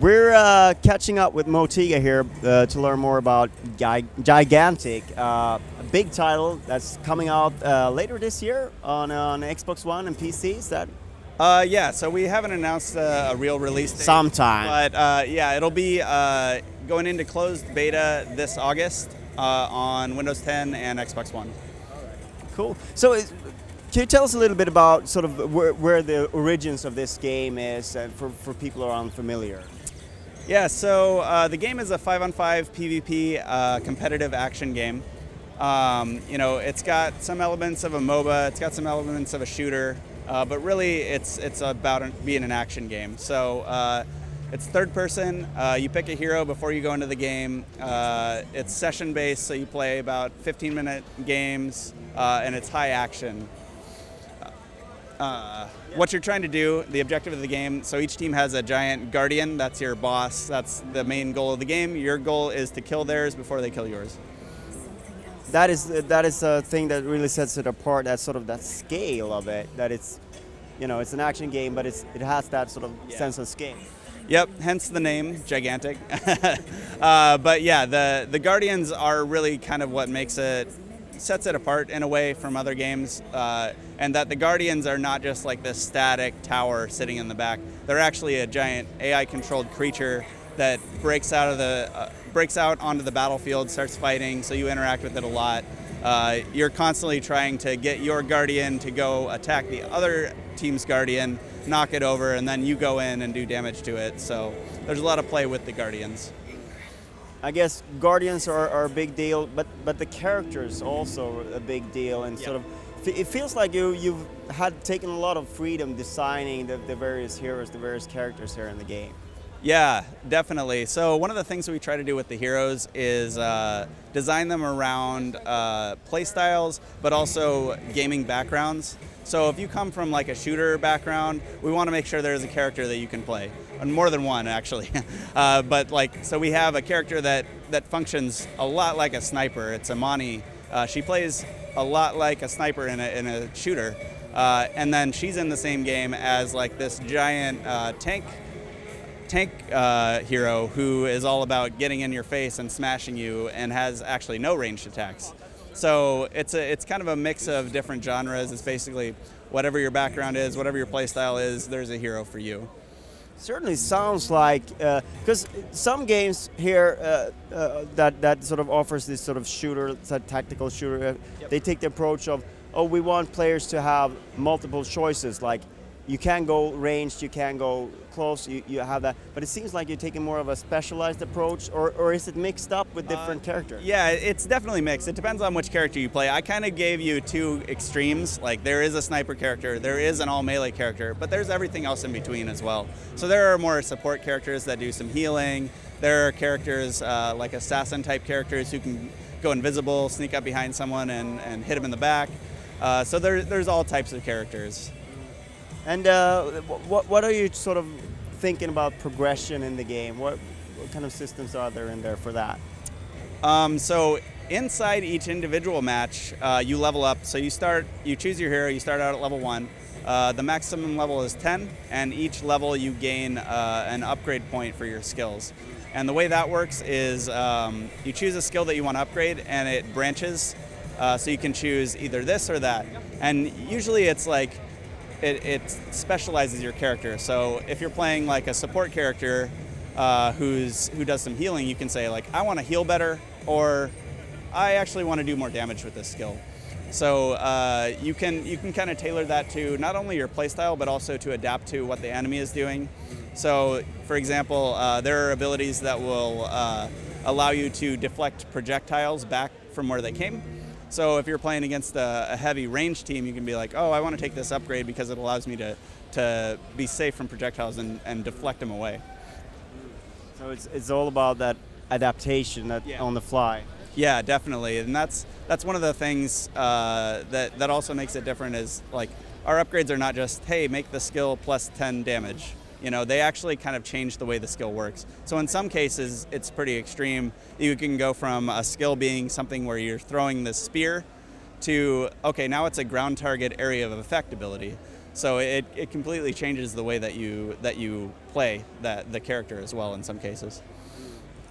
We're catching up with Motiga here to learn more about Gigantic, a big title that's coming out later this year on Xbox One and PC. Is that? Yeah, so we haven't announced a real release date. Sometime. But yeah, it'll be going into closed beta this August on Windows 10 and Xbox One. Cool. So can you tell us a little bit about sort of where the origins of this game is for people who are unfamiliar? Yeah, so the game is a 5-on-5 PvP competitive action game. You know, it's got some elements of a MOBA, it's got some elements of a shooter, but really it's about being an action game. So it's third person, you pick a hero before you go into the game. It's session based, so you play about 15-minute games, and it's high action. What you're trying to do, the objective of the game, so each team has a giant guardian, that's your boss, that's the main goal of the game. Your goal is to kill theirs before they kill yours. That is a thing that really sets it apart, that sort of that scale of it, that it's, you know, it's an action game, but it has that sort of sense of scale. Yep, hence the name, Gigantic. But yeah, the Guardians are really kind of what sets it apart in a way from other games, and that the Guardians are not just like this static tower sitting in the back. They're actually a giant AI-controlled creature that breaks out onto the battlefield, starts fighting, so you interact with it a lot. You're constantly trying to get your Guardian to go attack the other team's Guardian, knock it over, and then you go in and do damage to it. So there's a lot of play with the Guardians. I guess Guardians are a big deal, but the characters also a big deal, and sort of it feels like you've taken a lot of freedom designing the various heroes, the various characters here in the game. Yeah, definitely. So one of the things that we try to do with the heroes is design them around play styles, but also gaming backgrounds. So if you come from like a shooter background, we want to make sure there's a character that you can play, and more than one actually. But like, so we have a character that functions a lot like a sniper. It's Amani. She plays a lot like a sniper in a shooter, and then she's in the same game as like this giant tank hero who is all about getting in your face and smashing you, and has actually no ranged attacks. So it's kind of a mix of different genres. It's basically whatever your background is, whatever your play style is, there's a hero for you. Certainly sounds like, because some games here that sort of offers this sort of shooter, tactical shooter, they take the approach of, oh, we want players to have multiple choices, like you can go ranged, you can go close, you have that. But it seems like you're taking more of a specialized approach, or is it mixed up with different characters? Yeah, it's definitely mixed. It depends on which character you play. I kind of gave you two extremes. Like there is a sniper character, there is an all melee character, but there's everything else in between as well. So there are more support characters that do some healing. There are characters like assassin type characters who can go invisible, sneak up behind someone and hit them in the back. So there's all types of characters. And what are you sort of thinking about progression in the game? What kind of systems are there in there for that? So inside each individual match, you level up. So you choose your hero, you start out at level 1. The maximum level is 10, and each level you gain an upgrade point for your skills. And the way that works is you choose a skill that you want to upgrade, and it branches. So you can choose either this or that. And usually it's like, it specializes your character. So if you're playing like a support character who does some healing, you can say like, I want to heal better, or I actually want to do more damage with this skill. So you can kind of tailor that to not only your playstyle, but also to adapt to what the enemy is doing. So for example, there are abilities that will allow you to deflect projectiles back from where they came. So if you're playing against a heavy range team, you can be like, oh, I want to take this upgrade because it allows me to be safe from projectiles and deflect them away. So it's all about that adaptation on the fly. Yeah, definitely, and that's one of the things that also makes it different. Is like our upgrades are not just, hey, make the skill plus 10 damage. You know, they actually kind of change the way the skill works. So in some cases, it's pretty extreme. You can go from a skill being something where you're throwing the spear to, okay, now it's a ground target area of effect ability. So it completely changes the way that you play the character as well in some cases.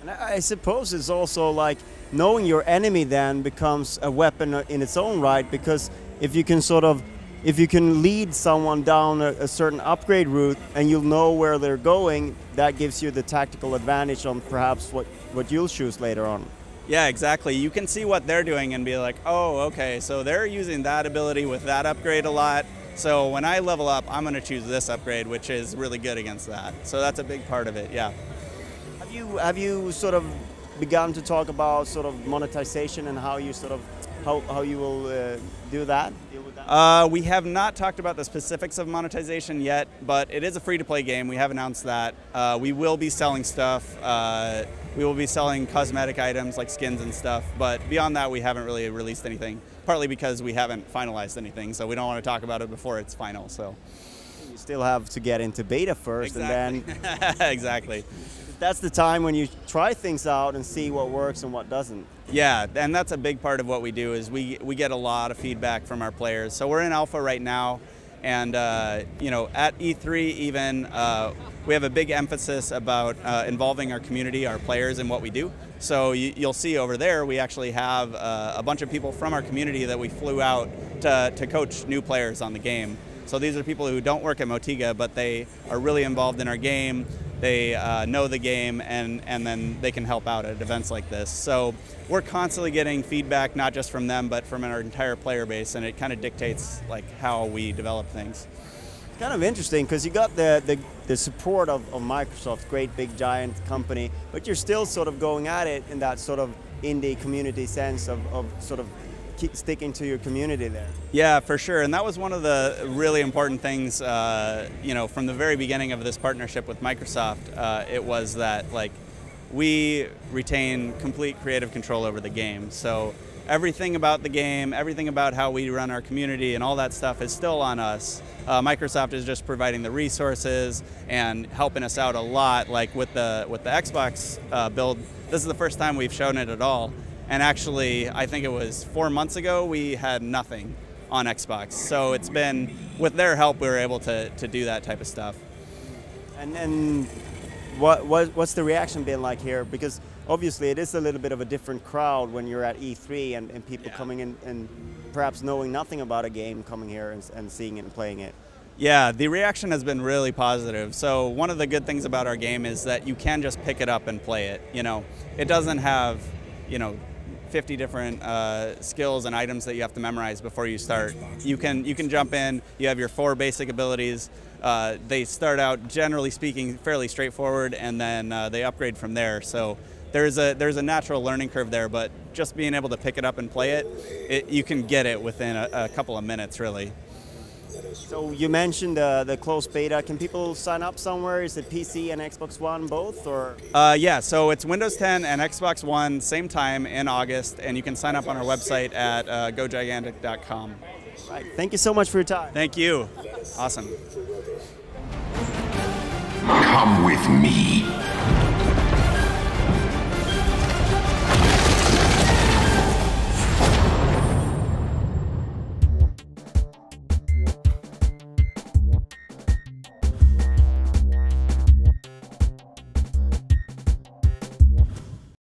And I suppose it's also like knowing your enemy then becomes a weapon in its own right, because if you can lead someone down a certain upgrade route and you'll know where they're going, that gives you the tactical advantage on perhaps what you'll choose later on. Yeah, exactly. You can see what they're doing and be like, oh, okay, so they're using that ability with that upgrade a lot. So when I level up, I'm going to choose this upgrade, which is really good against that. So that's a big part of it, yeah. Have you sort of begun to talk about sort of monetization and how you sort of how you will deal with that? We have not talked about the specifics of monetization yet, but it is a free-to-play game. We have announced that. We will be selling stuff. We will be selling cosmetic items like skins and stuff, but beyond that, we haven't really released anything, partly because we haven't finalized anything, so we don't want to talk about it before it's final. So you still have to get into beta first, exactly. And then exactly. That's the time when you try things out and see what works and what doesn't. Yeah, and that's a big part of what we do is we get a lot of feedback from our players. So we're in alpha right now, and you know, at E3 even we have a big emphasis about involving our community, our players, in what we do. So you'll see over there we actually have a bunch of people from our community that we flew out to coach new players on the game. So these are people who don't work at Motiga, but they are really involved in our game. They know the game, and then they can help out at events like this. So we're constantly getting feedback, not just from them, but from our entire player base, and it kind of dictates like how we develop things. It's kind of interesting because you got the support of Microsoft, great big giant company, but you're still sort of going at it in that sort of indie community sense of sort of keep sticking to your community there. Yeah, for sure, and that was one of the really important things, you know, from the very beginning of this partnership with Microsoft. It was that like we retain complete creative control over the game. So everything about the game, everything about how we run our community, and all that stuff is still on us. Microsoft is just providing the resources and helping us out a lot. Like with the Xbox build, this is the first time we've shown it at all. And actually, I think it was 4 months ago, we had nothing on Xbox. So it's been, with their help, we were able to do that type of stuff. And what's the reaction been like here? Because obviously it is a little bit of a different crowd when you're at E3 and people coming in and perhaps knowing nothing about a game coming here and seeing it and playing it. Yeah, the reaction has been really positive. So one of the good things about our game is that you can just pick it up and play it. You know, it doesn't have, you know, 50 different skills and items that you have to memorize before you start. You can jump in. You have your 4 basic abilities. They start out, generally speaking, fairly straightforward, and then they upgrade from there. So there's a natural learning curve there, but just being able to pick it up and play it, you can get it within a couple of minutes, really. So you mentioned the closed beta. Can people sign up somewhere? Is it PC and Xbox One both, or? Yeah, so it's Windows 10 and Xbox One, same time in August, and you can sign up on our website at gogigantic.com. Right. Thank you so much for your time. Thank you. Awesome. Come with me.